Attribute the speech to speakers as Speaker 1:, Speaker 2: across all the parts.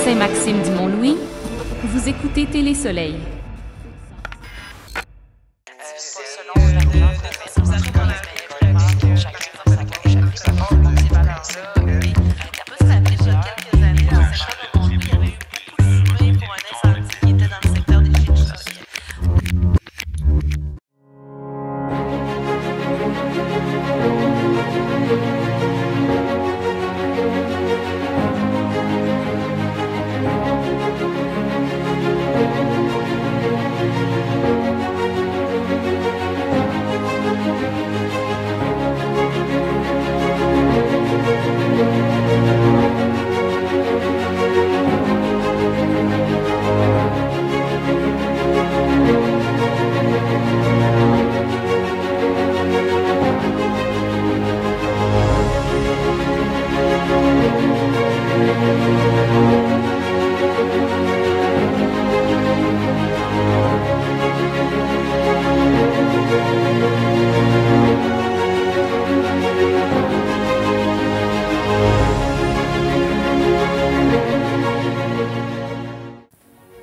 Speaker 1: Saint-Maxime du Mont-Louis, vous écoutez Télé Soleil.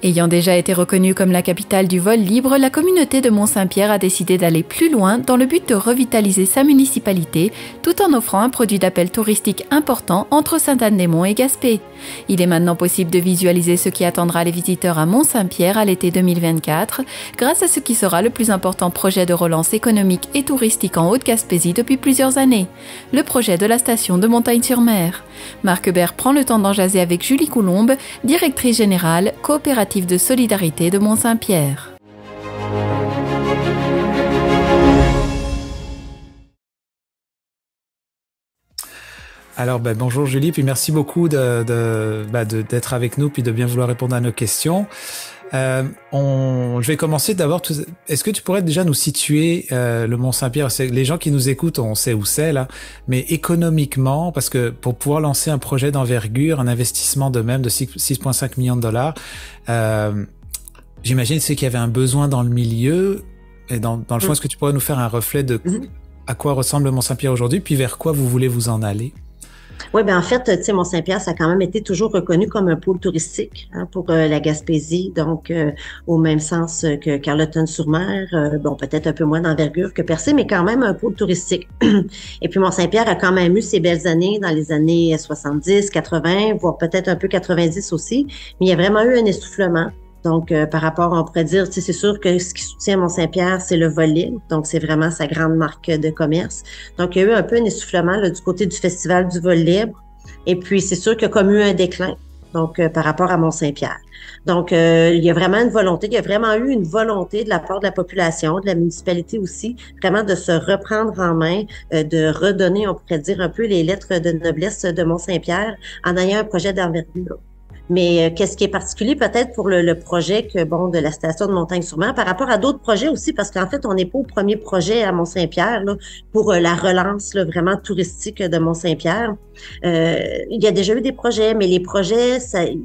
Speaker 1: Ayant déjà été reconnue comme la capitale du vol libre, la communauté de Mont-Saint-Pierre a décidé d'aller plus loin dans le but de revitaliser sa municipalité tout en offrant un produit d'appel touristique important entre Sainte-Anne-des-Monts et Gaspé. Il est maintenant possible de visualiser ce qui attendra les visiteurs à Mont-Saint-Pierre à l'été 2024 grâce à ce qui sera le plus important projet de relance économique et touristique en Haute-Gaspésie depuis plusieurs années, le projet de la station de Montagne-sur-Mer. Marc Hubert prend le temps d'en jaser avec Julie Coulombe, directrice générale, coopérative de solidarité de Mont-Saint-Pierre.
Speaker 2: Alors, bonjour Julie, puis merci beaucoup d'être avec nous, puis de bien vouloir répondre à nos questions. Je vais commencer d'abord. Est-ce que tu pourrais déjà nous situer le Mont-Saint-Pierre? Les gens qui nous écoutent, on sait où c'est là, mais économiquement, parce que pour pouvoir lancer un projet d'envergure, un investissement de même de 6,5 millions de dollars, j'imagine c'est qu'il y avait un besoin dans le milieu. Et dans le fond, est-ce que tu pourrais nous faire un reflet de à quoi ressemble le Mont-Saint-Pierre aujourd'hui, puis vers quoi vous voulez vous en aller?
Speaker 3: Oui, en fait, tu sais, Mont-Saint-Pierre, ça a quand même été toujours reconnu comme un pôle touristique pour la Gaspésie, donc au même sens que Carleton-sur-Mer, peut-être un peu moins d'envergure que Percé, mais quand même un pôle touristique. Et puis Mont-Saint-Pierre a quand même eu ses belles années dans les années 70, 80, voire peut-être un peu 90 aussi, mais il y a vraiment eu un essoufflement. Donc, par rapport, on pourrait dire, c'est sûr que ce qui soutient Mont-Saint-Pierre, c'est le vol libre. Donc, c'est vraiment sa grande marque de commerce. Donc, il y a eu un peu un essoufflement là, du côté du Festival du vol libre. Et puis, c'est sûr qu'il y a comme eu un déclin, donc, par rapport à Mont-Saint-Pierre. Donc, il y a vraiment une volonté, il y a vraiment eu une volonté de la part de la population, de la municipalité aussi, vraiment de se reprendre en main, de redonner, on pourrait dire, un peu les lettres de noblesse de Mont-Saint-Pierre en ayant un projet d'envergure. Mais qu'est-ce qui est particulier peut-être pour le projet de la station de Montagne-sur-Mer par rapport à d'autres projets aussi, parce qu'en fait, on n'est pas au premier projet à Mont-Saint-Pierre là, pour la relance là, vraiment touristique de Mont-Saint-Pierre. Il y a déjà eu des projets, mais les projets,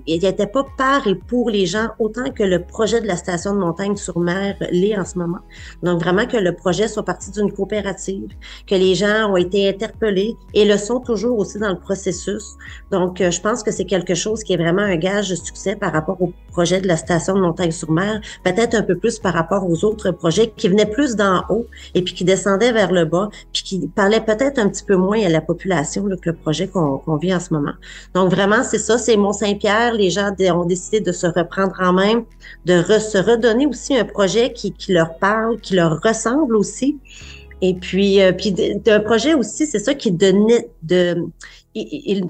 Speaker 3: ils n'étaient pas par et pour les gens autant que le projet de la station de Montagne-sur-Mer l'est en ce moment. Donc, vraiment que le projet soit parti d'une coopérative, que les gens ont été interpellés et le sont toujours aussi dans le processus. Donc, je pense que c'est quelque chose qui est vraiment un gage de succès par rapport au projet de la station de Montagne-sur-Mer, peut-être un peu plus par rapport aux autres projets qui venaient plus d'en haut et puis qui descendaient vers le bas, puis qui parlaient peut-être un petit peu moins à la population là, que le projet qu'on vit en ce moment. Donc vraiment, c'est ça, c'est Mont-Saint-Pierre. Les gens ont décidé de se reprendre en main, de se redonner aussi un projet qui leur parle, qui leur ressemble aussi. Et puis d'un projet aussi, c'est ça qui il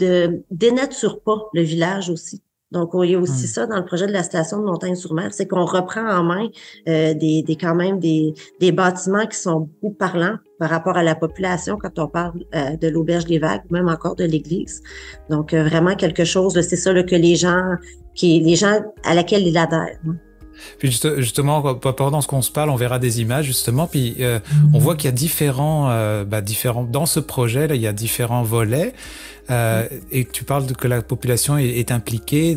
Speaker 3: dénature pas le village aussi. Donc, il y a aussi ça dans le projet de la station de Montagne-sur-Mer, c'est qu'on reprend en main quand même des bâtiments qui sont beaucoup parlants par rapport à la population quand on parle de l'Auberge des Vagues, même encore de l'église. Donc, vraiment quelque chose, c'est ça là, que les gens à laquelle ils adhèrent.
Speaker 2: Puis justement, pendant ce qu'on se parle, on verra des images justement. Puis on voit qu'il y a différents dans ce projet là, il y a différents volets. Et tu parles que la population est impliquée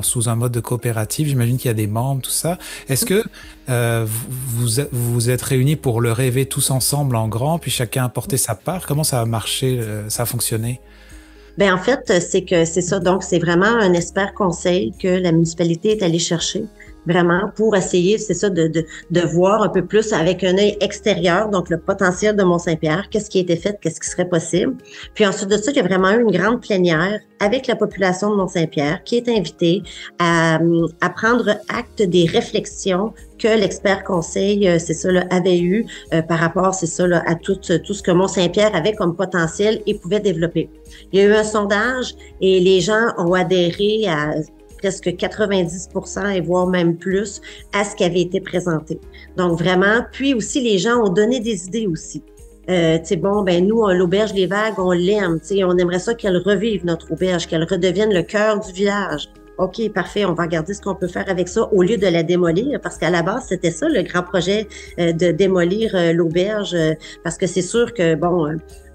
Speaker 2: sous un mode de coopérative. J'imagine qu'il y a des membres, tout ça. Est-ce que vous êtes réunis pour le rêver tous ensemble en grand, puis chacun apporter sa part? Comment ça a marché, ça a fonctionné?
Speaker 3: Ben en fait, c'est que c'est ça. Donc, c'est vraiment un expert conseil que la municipalité est allée chercher, vraiment pour essayer, c'est ça, de voir un peu plus avec un œil extérieur, donc le potentiel de Mont-Saint-Pierre, qu'est-ce qui a été fait, qu'est-ce qui serait possible. Puis ensuite de ça, il y a vraiment eu une grande plénière avec la population de Mont-Saint-Pierre qui est invitée à prendre acte des réflexions que l'expert conseil, c'est ça, là, avait eu par rapport, c'est ça, là, à tout ce que Mont-Saint-Pierre avait comme potentiel et pouvait développer. Il y a eu un sondage et les gens ont adhéré à presque 90% et voire même plus à ce qui avait été présenté. Donc vraiment, puis aussi les gens ont donné des idées aussi. Tu sais, bon, ben nous, l'auberge Les Vagues, on l'aime, tu sais, on aimerait ça qu'elle revive notre auberge, qu'elle redevienne le cœur du village. OK, parfait, on va regarder ce qu'on peut faire avec ça au lieu de la démolir, parce qu'à la base, c'était ça le grand projet de démolir l'auberge, parce que c'est sûr que, bon,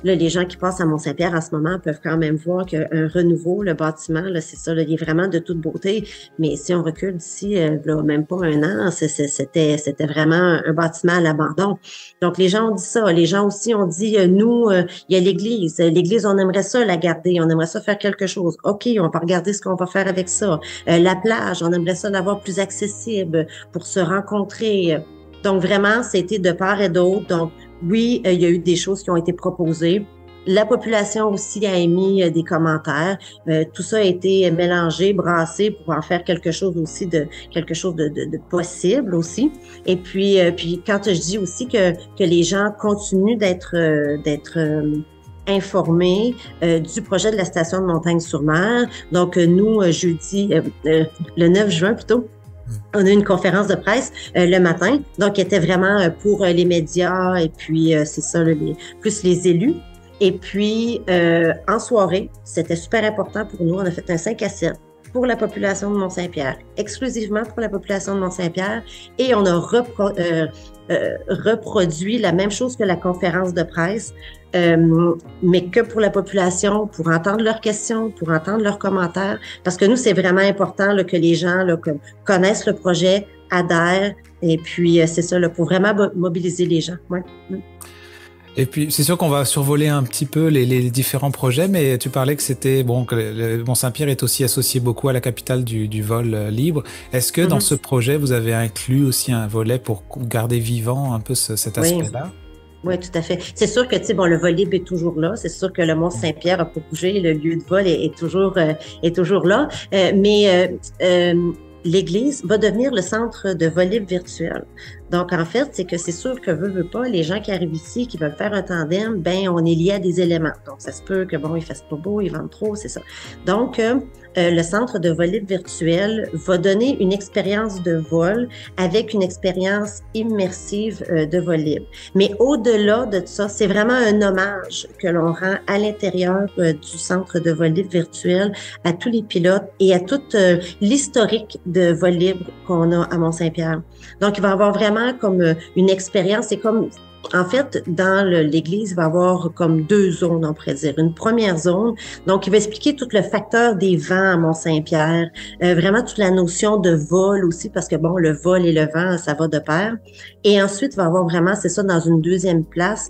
Speaker 3: là, les gens qui passent à Mont-Saint-Pierre en ce moment peuvent quand même voir qu'un renouveau, le bâtiment, là, c'est ça, là, il est vraiment de toute beauté, mais si on recule d'ici, là, même pas un an, c'était vraiment un bâtiment à l'abandon. Donc, les gens ont dit ça. Les gens aussi ont dit, nous, il y a l'église. L'église, on aimerait ça la garder, on aimerait ça faire quelque chose. OK, on va regarder ce qu'on va faire avec ça. La plage, on aimerait ça l'avoir plus accessible pour se rencontrer. Donc, vraiment, c'était de part et d'autre. Donc, oui, il y a eu des choses qui ont été proposées. La population aussi a émis des commentaires. Tout ça a été mélangé, brassé pour en faire quelque chose aussi de possible aussi. Et puis quand je dis aussi que les gens continuent d'être informés du projet de la station de Montagne-sur-Mer. Donc, nous, jeudi, le 9 juin plutôt, on a eu une conférence de presse le matin, donc qui était vraiment pour les médias et puis c'est ça, plus les élus. Et puis, en soirée, c'était super important pour nous, on a fait un 5 à 7 pour la population de Mont-Saint-Pierre, exclusivement pour la population de Mont-Saint-Pierre, et on a reproduit la même chose que la conférence de presse, mais que pour la population, pour entendre leurs questions, pour entendre leurs commentaires, parce que nous, c'est vraiment important là, que les gens là, connaissent le projet, adhèrent, et puis c'est ça, là, pour vraiment mobiliser les gens. Ouais.
Speaker 2: Et puis, c'est sûr qu'on va survoler un petit peu les différents projets, mais tu parlais que c'était, bon, que le Mont-Saint-Pierre est aussi associé beaucoup à la capitale du vol libre. Est-ce que dans ce projet, vous avez inclus aussi un volet pour garder vivant un peu cet aspect-là?
Speaker 3: Oui, tout à fait. C'est sûr que, tu sais, bon, le vol libre est toujours là. C'est sûr que le Mont-Saint-Pierre n'a pas bougé. Le lieu de vol est toujours là. Mais l'église va devenir le centre de vol libre virtuel. Donc, en fait, c'est que c'est sûr que veut pas, les gens qui arrivent ici, qui veulent faire un tandem, ben, on est lié à des éléments. Donc, ça se peut que, bon, il fasse pas beau, ils vendent trop, c'est ça. Donc, le centre de vol libre virtuel va donner une expérience de vol avec une expérience immersive de vol libre. Mais au-delà de ça, c'est vraiment un hommage que l'on rend à l'intérieur du centre de vol libre virtuel à tous les pilotes et à toute l'historique de vol libre qu'on a à Mont-Saint-Pierre. Donc, il va y avoir vraiment comme une expérience, c'est comme, en fait, dans l'église, il va y avoir comme 2 zones, on pourrait dire. Une première zone, donc il va expliquer tout le facteur des vents à Mont-Saint-Pierre, vraiment toute la notion de vol aussi, parce que bon, le vol et le vent, ça va de pair. Et ensuite, il va y avoir vraiment, c'est ça, dans une deuxième place,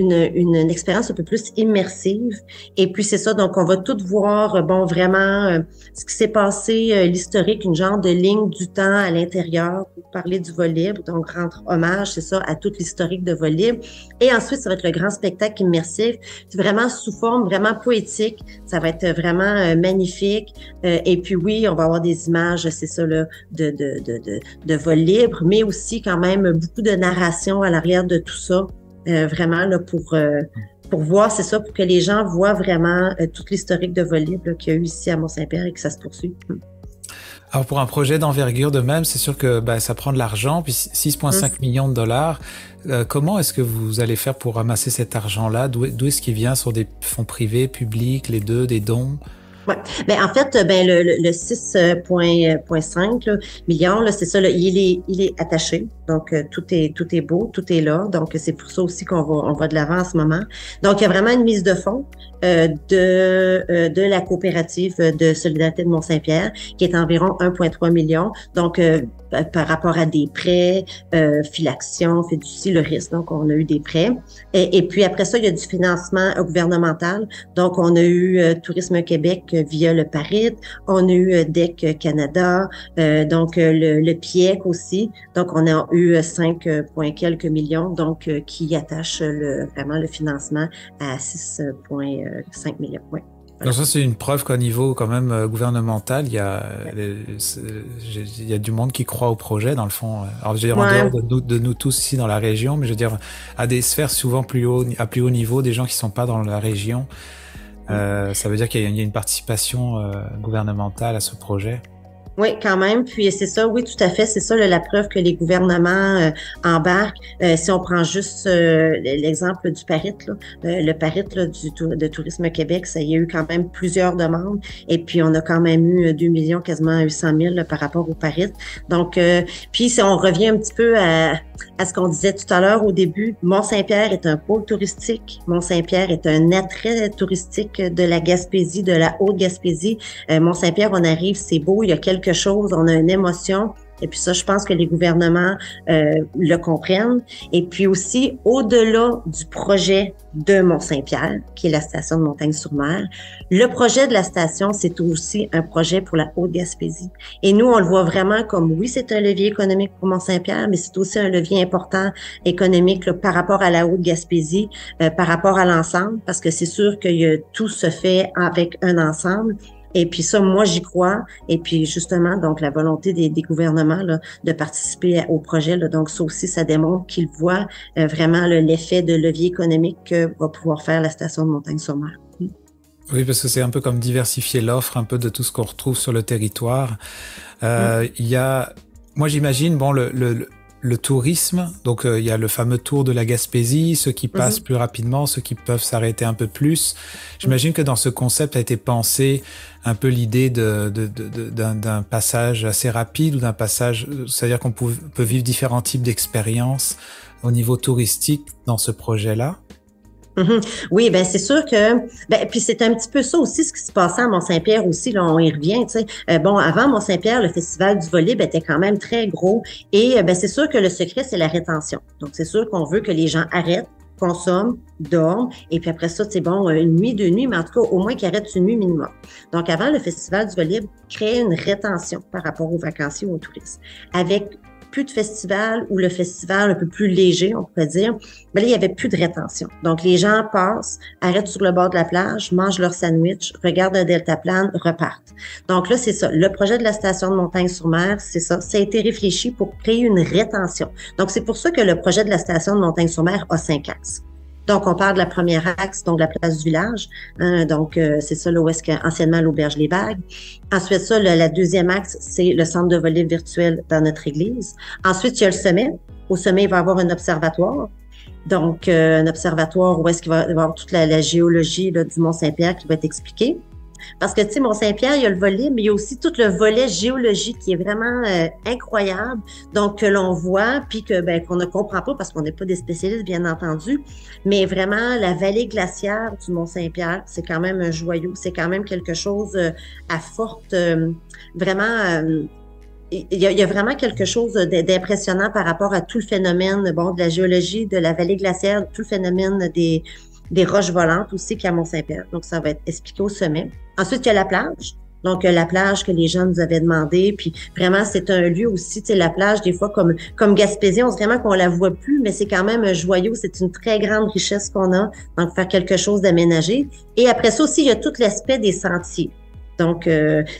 Speaker 3: une expérience un peu plus immersive. Et puis, c'est ça, donc on va tout voir, bon, vraiment, ce qui s'est passé, l'historique, une genre de ligne du temps à l'intérieur pour parler du vol libre. Donc, rendre hommage, c'est ça, à toute l'historique de vol libre. Et ensuite, ça va être le grand spectacle immersif. C'est vraiment sous forme vraiment poétique. Ça va être vraiment magnifique. Et puis, oui, on va avoir des images, c'est ça, là, de vol libre, mais aussi quand même beaucoup de narration à l'arrière de tout ça. Vraiment là pour voir, c'est ça, pour que les gens voient vraiment toute l'historique de vol libre qu'il y a eu ici à Mont-Saint-Pierre et que ça se poursuit.
Speaker 2: Alors pour un projet d'envergure de même, c'est sûr que ça prend de l'argent, puis 6,5 millions de dollars. Comment est-ce que vous allez faire pour ramasser cet argent-là? D'où est-ce qu'il vient? Sur des fonds privés, publics, les deux, des dons?
Speaker 3: Ouais. Ben en fait, ben le 6,5 millions, là, c'est ça, là, il est attaché. Donc tout est beau, tout est là. Donc c'est pour ça aussi on va de l'avant en ce moment. Donc il y a vraiment une mise de fonds de la coopérative de solidarité de Mont-Saint-Pierre qui est environ 1,3 million. Donc par rapport à des prêts, Filaction, Fiducie, le risque. Donc, on a eu des prêts. Et puis, après ça, il y a du financement gouvernemental. Donc, on a eu Tourisme Québec via le PARIT. On a eu DEC Canada. Donc, le PIEC aussi. Donc, on a eu 5 points quelques millions, donc, qui attachent vraiment le financement à 6,5 millions. Ouais.
Speaker 2: Donc ça, c'est une preuve qu'au niveau quand même gouvernemental, il y a du monde qui croit au projet, dans le fond. Alors, je veux dire, en dehors de nous tous ici dans la région, mais je veux dire, à des sphères souvent à plus haut niveau, des gens qui sont pas dans la région. Ça veut dire qu'il y a une participation gouvernementale à ce projet.
Speaker 3: Oui, quand même. Puis c'est ça, oui, tout à fait. C'est ça la preuve que les gouvernements embarquent. Si on prend juste l'exemple du PARIT, là, le PARIT là, de Tourisme Québec, ça y a eu quand même plusieurs demandes. Et puis on a quand même eu 2 millions, quasiment 800 000 là, par rapport au PARIT. Donc, puis si on revient un petit peu à ce qu'on disait tout à l'heure au début, Mont-Saint-Pierre est un pôle touristique. Mont-Saint-Pierre est un attrait touristique de la Gaspésie, de la Haute-Gaspésie. Mont-Saint-Pierre, on arrive, c'est beau, il y a quelque chose, on a une émotion. Et puis ça, je pense que les gouvernements le comprennent. Et puis aussi, au-delà du projet de Mont-Saint-Pierre, qui est la station de Montagne-sur-Mer, le projet de la station, c'est aussi un projet pour la Haute-Gaspésie. Et nous, on le voit vraiment comme, oui, c'est un levier économique pour Mont-Saint-Pierre, mais c'est aussi un levier important économique là, par rapport à la Haute-Gaspésie, par rapport à l'ensemble, parce que c'est sûr que tout se fait avec un ensemble. Et puis ça, moi, j'y crois. Et puis justement, donc la volonté des gouvernements là, de participer au projet, là, donc ça aussi, ça démontre qu'ils voient vraiment l'effet de levier économique que va pouvoir faire la station de Montagne-sur-Mer.
Speaker 2: Oui, parce que c'est un peu comme diversifier l'offre un peu de tout ce qu'on retrouve sur le territoire. Il y a, moi j'imagine, bon, le tourisme, donc il y a le fameux tour de la Gaspésie, ceux qui passent plus rapidement, ceux qui peuvent s'arrêter un peu plus. J'imagine que dans ce concept a été pensé un peu l'idée d'un passage assez rapide ou d'un passage, c'est-à-dire qu'on peut vivre différents types d'expériences au niveau touristique dans ce projet-là.
Speaker 3: Oui, ben c'est sûr que puis c'est un petit peu ça aussi ce qui se passait à Mont-Saint-Pierre aussi, là on y revient, tu sais. Bon, avant Mont-Saint-Pierre, le festival du volley était quand même très gros et c'est sûr que le secret c'est la rétention. Donc c'est sûr qu'on veut que les gens arrêtent, consomment, dorment, et puis après ça, c'est bon, une nuit, 2 nuits, mais en tout cas, au moins qu'ils arrêtent une nuit minimum. Donc avant, le festival du volley créait une rétention par rapport aux vacanciers ou aux touristes. Avec plus de festival ou le festival un peu plus léger, on pourrait dire, là, il y avait plus de rétention. Donc, les gens passent, arrêtent sur le bord de la plage, mangent leur sandwich, regardent un deltaplane, repartent. Donc là, c'est ça. Le projet de la station de Montagne-sur-Mer, c'est ça. Ça a été réfléchi pour créer une rétention. Donc, c'est pour ça que le projet de la station de Montagne-sur-Mer a 5 axes. Donc, on parle de la première axe, donc la place du village. Donc, c'est ça, là où est-ce qu'anciennement l'auberge Les Vagues. Ensuite, ça, la deuxième axe, c'est le centre de volley virtuel dans notre église. Ensuite, il y a le sommet. Au sommet, il va y avoir un observatoire. Donc, un observatoire où est-ce qu'il va y avoir toute la géologie là, du Mont-Saint-Pierre qui va être expliquée. Parce que, tu sais, Mont-Saint-Pierre, il y a le volet, mais il y a aussi tout le volet géologique qui est vraiment incroyable. Donc, que l'on voit, puis que qu'on ne comprend pas parce qu'on n'est pas des spécialistes, bien entendu. Mais vraiment, la vallée glaciaire du Mont-Saint-Pierre, c'est quand même un joyau. C'est quand même quelque chose à forte... vraiment... il y a vraiment quelque chose d'impressionnant par rapport à tout le phénomène de la géologie, de la vallée glaciaire, tout le phénomène des roches volantes aussi qu'il y a à Mont-Saint-Pierre. Donc, ça va être expliqué au sommet. Ensuite, il y a la plage. Donc, la plage que les gens nous avaient demandé. Puis, vraiment, c'est un lieu aussi, tu sais, la plage, des fois, comme Gaspésie, on se dit vraiment qu'on la voit plus, mais c'est quand même un joyau. C'est une très grande richesse qu'on a. Donc, faire quelque chose d'aménagé. Et après ça aussi, il y a tout l'aspect des sentiers. Donc,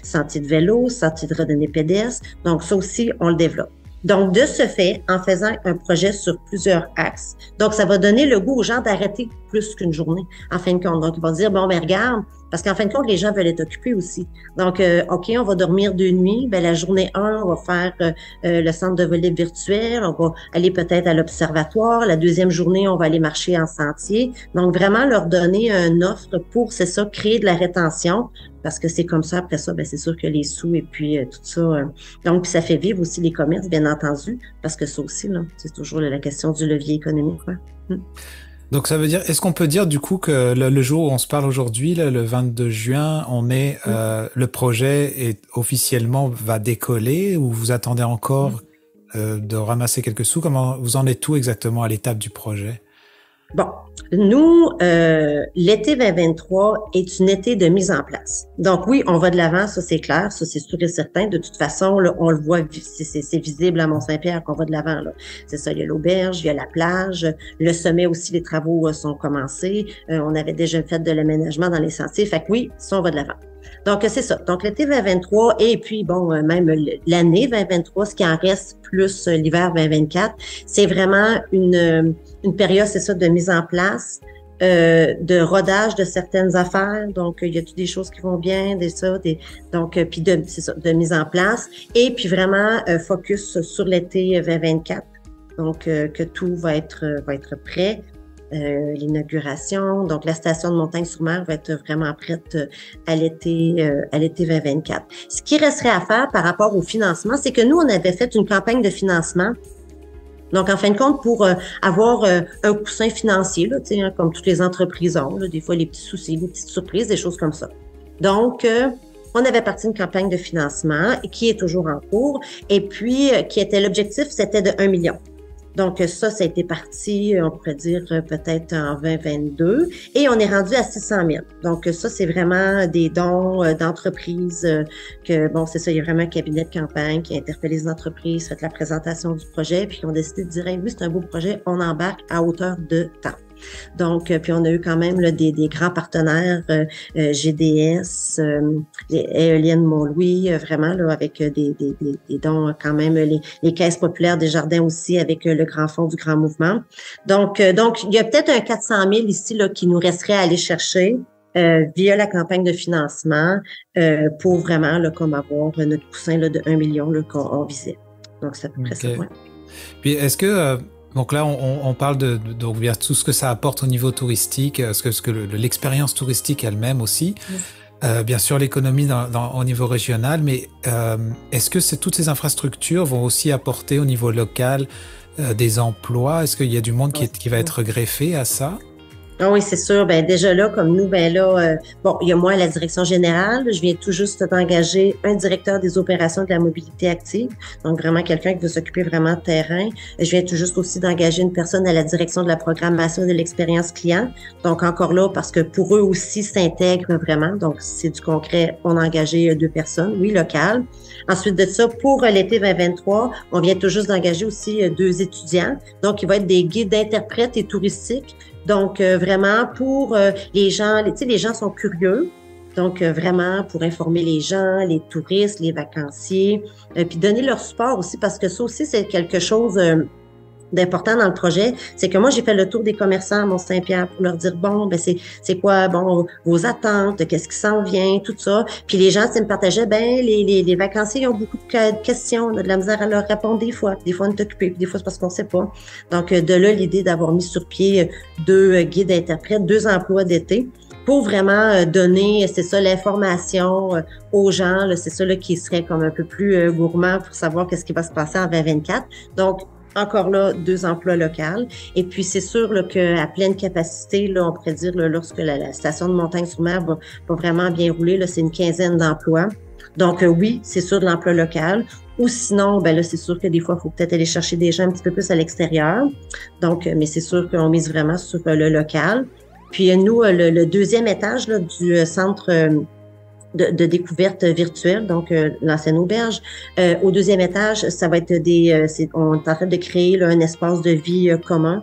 Speaker 3: sentiers de vélo, sentiers de randonnée pédestre. Donc, ça aussi, on le développe. Donc, de ce fait, en faisant un projet sur plusieurs axes, donc ça va donner le goût aux gens d'arrêter plus qu'une journée, en fin de compte. Donc, ils vont dire, bon, regarde, parce qu'en fin de compte, les gens veulent être occupés aussi. Donc, OK, on va dormir 2 nuits. La journée 1, on va faire le centre de volley virtuel. On va aller peut-être à l'observatoire. La deuxième journée, on va aller marcher en sentier. Donc, vraiment leur donner une offre pour, c'est ça, créer de la rétention. Parce que c'est comme ça, après ça, c'est sûr que les sous et puis tout ça. Donc, ça fait vivre aussi les commerces, bien entendu, parce que ça aussi, là, c'est toujours la question du levier économique. Ouais.
Speaker 2: Donc ça veut dire, est-ce qu'on peut dire du coup que le jour où on se parle aujourd'hui, là, le 22 juin, le projet officiellement va décoller ou vous attendez encore de ramasser quelques sous? Comment vous en êtes où exactement à l'étape du projet?
Speaker 3: Bon, nous, l'été 2023 est une été de mise en place. Donc oui, on va de l'avant, ça c'est clair, ça c'est sûr et certain. De toute façon, là, on le voit, c'est visible à Mont-Saint-Pierre qu'on va de l'avant. Là. C'est ça, il y a l'auberge, il y a la plage, le sommet aussi, les travaux sont commencés. On avait déjà fait de l'aménagement dans les sentiers. Fait que oui, ça, on va de l'avant. Donc, c'est ça. Donc, l'été 2023 et puis, bon, même l'année 2023, ce qui en reste plus l'hiver 2024, c'est vraiment une période, c'est ça, de mise en place, de rodage de certaines affaires. Donc, il y a toutes des choses qui vont bien, donc, puis c'est ça, de mise en place. Et puis vraiment, focus sur l'été 2024. Donc, que tout va être prêt. L'inauguration. Donc, la station de Montagne-sur-Mer va être vraiment prête à l'été 2024. Ce qui resterait à faire par rapport au financement, c'est que nous, on avait fait une campagne de financement. Donc, en fin de compte, pour avoir un coussin financier, là, hein, comme toutes les entreprises ont, là, des fois, les petits soucis, les petites surprises, des choses comme ça. Donc, on avait parti une campagne de financement qui est toujours en cours et puis qui était l'objectif, c'était de 1 million. Donc, ça a été parti, on pourrait dire peut-être en 2022, et on est rendu à 600 000. Donc, ça, c'est vraiment des dons d'entreprises c'est ça, il y a vraiment un cabinet de campagne qui a interpellé les entreprises, fait la présentation du projet, puis qui ont décidé de dire, hey, oui, c'est un beau projet, on embarque à hauteur de temps. Donc, puis on a eu quand même là, des grands partenaires, GDS, Éolienne Mont-Louis, vraiment là, avec des dons quand même, les caisses populaires des jardins aussi avec le Grand Fonds du Grand Mouvement. Donc il y a peut-être un 400 000 ici là qui nous resterait à aller chercher via la campagne de financement pour vraiment là, comme avoir notre coussin là, de 1 million là, qu'on visait. Donc, c'est à peu près ça. Ouais.
Speaker 2: Puis, est-ce que donc là, on parle de tout ce que ça apporte au niveau touristique, ce que l'expérience touristique elle-même aussi. Bien sûr, l'économie au niveau régional, mais est-ce que toutes ces infrastructures vont aussi apporter au niveau local des emplois? Est-ce qu'il y a du monde qui va être greffé à ça?
Speaker 3: Ah oui, c'est sûr. Ben déjà là, comme nous, il y a moi la direction générale. Je viens tout juste d'engager un directeur des opérations de la mobilité active, donc vraiment quelqu'un qui veut s'occuper vraiment de terrain. Je viens tout juste aussi d'engager une personne à la direction de la programmation et de l'expérience client. Donc encore là, parce que pour eux aussi s'intègrent vraiment. Donc c'est du concret. On a engagé 2 personnes, oui, locales. Ensuite de ça, pour l'été 2023, on vient tout juste d'engager aussi 2 étudiants. Donc il va être des guides interprètes et touristiques. Donc, vraiment, pour les gens, les gens sont curieux. Donc, vraiment, pour informer les gens, les touristes, les vacanciers, puis donner leur support aussi, parce que ça aussi, c'est quelque chose d'important dans le projet. C'est que moi, j'ai fait le tour des commerçants à Mont-Saint-Pierre pour leur dire, bon, ben c'est quoi, bon, vos attentes, qu'est-ce qui s'en vient, tout ça. Puis les gens, me partageaient, les vacanciers, ils ont beaucoup de questions, on a de la misère à leur répondre des fois. Des fois, on est occupé, puis des fois, c'est parce qu'on sait pas. Donc, de là, l'idée d'avoir mis sur pied 2 guides interprètes, 2 emplois d'été, pour vraiment donner, c'est ça, l'information aux gens, là, c'est ça là, qui serait comme un peu plus gourmand pour savoir qu'est-ce qui va se passer en 2024. Donc, encore là, 2 emplois locaux. Et puis, c'est sûr là, qu'à pleine capacité, là, on pourrait dire, là, lorsque la station de Montagne-sur-Mer va vraiment bien rouler, là, c'est une 15aine d'emplois. Donc, oui, c'est sûr de l'emploi local. Ou sinon, ben là, c'est sûr que des fois, il faut peut-être aller chercher des gens un petit peu plus à l'extérieur. Donc, mais c'est sûr qu'on mise vraiment sur le local. Puis, nous, le 2e étage là, du centre de découverte virtuelle, donc l'ancienne auberge. Au 2e étage, ça va être on est en train de créer là, un espace de vie commun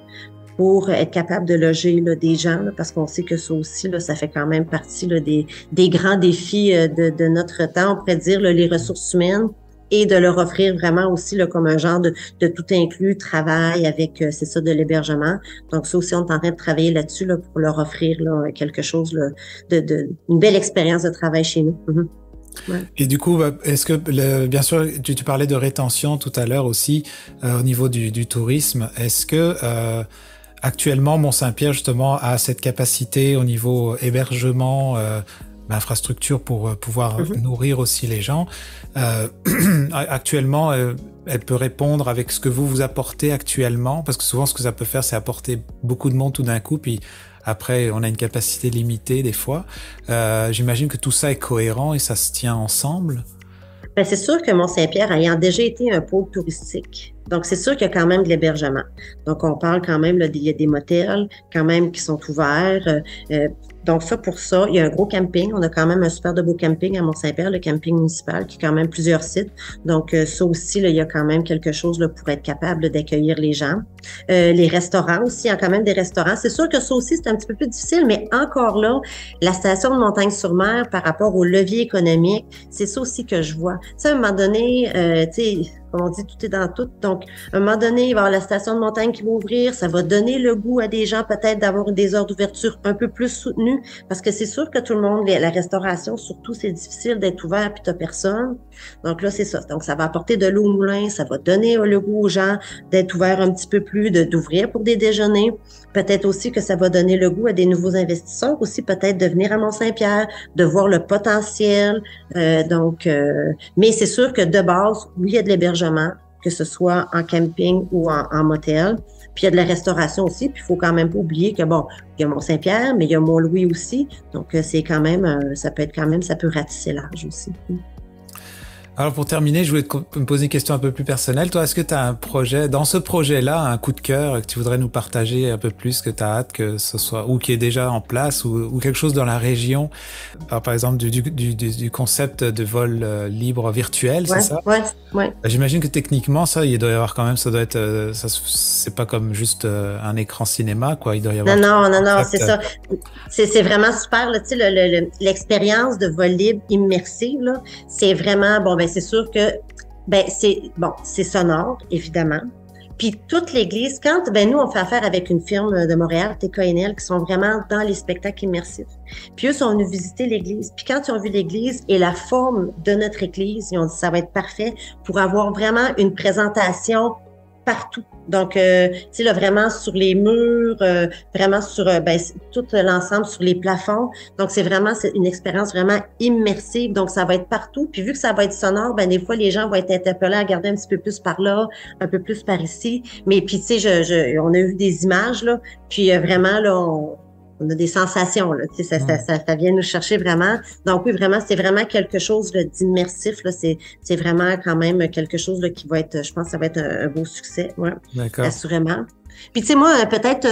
Speaker 3: pour être capable de loger là, des gens, là, parce qu'on sait que ça aussi, là, ça fait quand même partie là, des grands défis de notre temps, on pourrait dire là, les ressources humaines, et de leur offrir vraiment aussi là, comme un genre de tout inclus travail avec, c'est ça, de l'hébergement. Donc ça aussi, on est en train de travailler là-dessus là, pour leur offrir là, quelque chose, là, une belle expérience de travail chez nous. Mm-hmm. Ouais.
Speaker 2: Et du coup, est-ce que, bien sûr, tu parlais de rétention tout à l'heure aussi, au niveau du tourisme. Est-ce que actuellement, Mont-Saint-Pierre, justement, a cette capacité au niveau hébergement, infrastructure pour pouvoir nourrir aussi les gens. Actuellement, elle peut répondre avec ce que vous apportez actuellement? Parce que souvent, ce que ça peut faire, c'est apporter beaucoup de monde tout d'un coup, puis après, on a une capacité limitée des fois. J'imagine que tout ça est cohérent et ça se tient ensemble.
Speaker 3: Ben, c'est sûr que Mont-Saint-Pierre ayant déjà été un pôle touristique, donc c'est sûr qu'il y a quand même de l'hébergement. Donc on parle quand même, là, il y a des motels quand même qui sont ouverts. Donc ça, pour ça, il y a un gros camping. On a quand même un super de beau camping à Mont-Saint-Pierre, le camping municipal, qui a quand même plusieurs sites. Donc ça aussi, là, il y a quand même quelque chose là, pour être capable d'accueillir les gens. Les restaurants aussi, il y a quand même des restaurants. C'est sûr que ça aussi, c'est un petit peu plus difficile, mais encore là, la station de Montagne-sur-Mer par rapport au levier économique, c'est ça aussi que je vois. Tu sais, à un moment donné, tu sais, comme on dit, tout est dans tout. Donc, à un moment donné, il va y avoir la station de montagne qui va ouvrir. Ça va donner le goût à des gens peut-être d'avoir des heures d'ouverture un peu plus soutenues. Parce que c'est sûr que tout le monde, la restauration, surtout, c'est difficile d'être ouvert puis t'as personne. Donc là, c'est ça. Donc, ça va apporter de l'eau au moulin. Ça va donner le goût aux gens d'être ouverts un petit peu plus, d'ouvrir pour des déjeuners. Peut-être aussi que ça va donner le goût à des nouveaux investisseurs aussi, peut-être de venir à Mont-Saint-Pierre, de voir le potentiel. Mais c'est sûr que de base, oui, il y a de l'hébergement, que ce soit en camping ou en motel. Puis il y a de la restauration aussi. Puis il faut quand même pas oublier que bon, il y a Mont-Saint-Pierre, mais il y a Mont-Louis aussi. Donc c'est quand même, ça peut ratisser large aussi.
Speaker 2: Alors pour terminer, je voulais me poser une question un peu plus personnelle. Toi, est-ce que tu as un projet, dans ce projet-là, un coup de cœur que tu voudrais nous partager un peu plus, que tu as hâte que ce soit, ou qui est déjà en place, ou quelque chose dans la région, par exemple du concept de vol libre virtuel,
Speaker 3: ouais,
Speaker 2: c'est ça?
Speaker 3: Ouais.
Speaker 2: J'imagine que techniquement, ça, il doit y avoir quand même, ça doit être, ça, c'est pas comme juste un écran cinéma, quoi. Il doit y avoir.
Speaker 3: Non, c'est ça. C'est vraiment super, là, tu sais, l'expérience de vol libre immersive, là, c'est vraiment, bon, ben, c'est sûr que, c'est sonore, évidemment. Puis toute l'église, nous, on fait affaire avec une firme de Montréal, TKNL, qui sont vraiment dans les spectacles immersifs. Puis eux sont venus visiter l'église. Puis quand ils ont vu l'église et la forme de notre église, ils ont dit ça va être parfait pour avoir vraiment une présentation partout. Donc, tu sais, là, vraiment sur les murs, vraiment sur tout l'ensemble, sur les plafonds. Donc, c'est une expérience vraiment immersive. Donc, ça va être partout. Puis, vu que ça va être sonore, des fois, les gens vont être interpellés à regarder un petit peu plus par là, un peu plus par ici. Mais puis, tu sais, on a eu des images, là. Puis, vraiment, là, on a des sensations, là, tu sais, ça vient nous chercher vraiment. Donc oui, vraiment, c'est vraiment quelque chose là, d'immersif, là, c'est vraiment quand même quelque chose là, qui va être, je pense que ça va être un beau succès, ouais, assurément. Puis tu sais, moi, peut-être,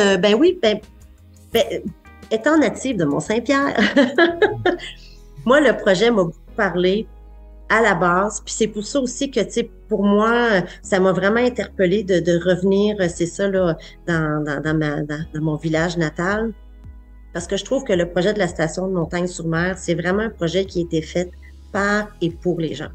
Speaker 3: étant native de Mont-Saint-Pierre, moi, le projet m'a beaucoup parlé à la base, puis c'est pour ça aussi que, tu sais, pour moi, ça m'a vraiment interpellée de revenir, c'est ça, là, dans mon village natal. Parce que je trouve que le projet de la station de Montagne-sur-Mer, c'est vraiment un projet qui a été fait par et pour les gens.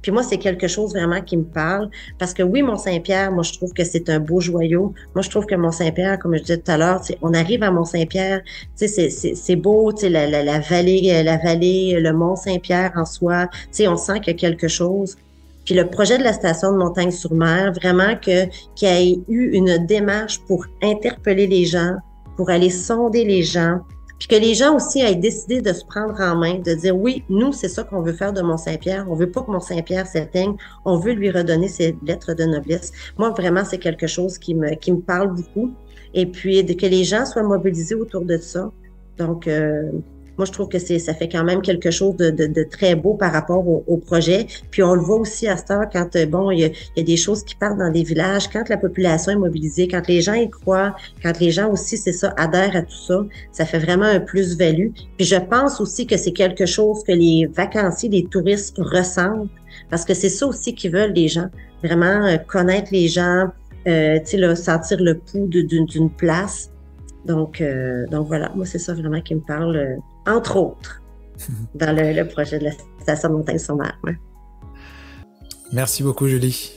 Speaker 3: Puis moi, c'est quelque chose vraiment qui me parle. Parce que oui, Mont-Saint-Pierre, moi, je trouve que c'est un beau joyau. Moi, je trouve que Mont-Saint-Pierre, comme je disais tout à l'heure, on arrive à Mont-Saint-Pierre, tu sais, c'est beau, tu sais, la vallée, le Mont-Saint-Pierre en soi, tu sais, on sent qu'il y a quelque chose. Puis le projet de la station de Montagne-sur-Mer, vraiment qu'il y a eu une démarche pour interpeller les gens, pour aller sonder les gens, puis que les gens aussi aient décidé de se prendre en main, de dire oui, nous, c'est ça qu'on veut faire de Mont-Saint-Pierre. On veut pas que Mont-Saint-Pierre s'éteigne. On veut lui redonner ses lettres de noblesse. Moi, vraiment, c'est quelque chose qui me parle beaucoup. Et puis, que les gens soient mobilisés autour de ça. Donc, moi, je trouve que ça fait quand même quelque chose de très beau par rapport au projet. Puis on le voit aussi à cette heure quand, il y a des choses qui partent dans des villages, quand la population est mobilisée, quand les gens y croient, quand les gens aussi, c'est ça, adhèrent à tout ça, ça fait vraiment un plus-value. Puis je pense aussi que c'est quelque chose que les vacanciers, les touristes ressentent, parce que c'est ça aussi qu'ils veulent, les gens. Vraiment connaître les gens, tu sais, là, sentir le pouls d'une place. Donc voilà, moi, c'est ça vraiment qui me parle, entre autres, dans le projet de la station de Montagne-sur-Mer. Ouais.
Speaker 2: Merci beaucoup, Julie.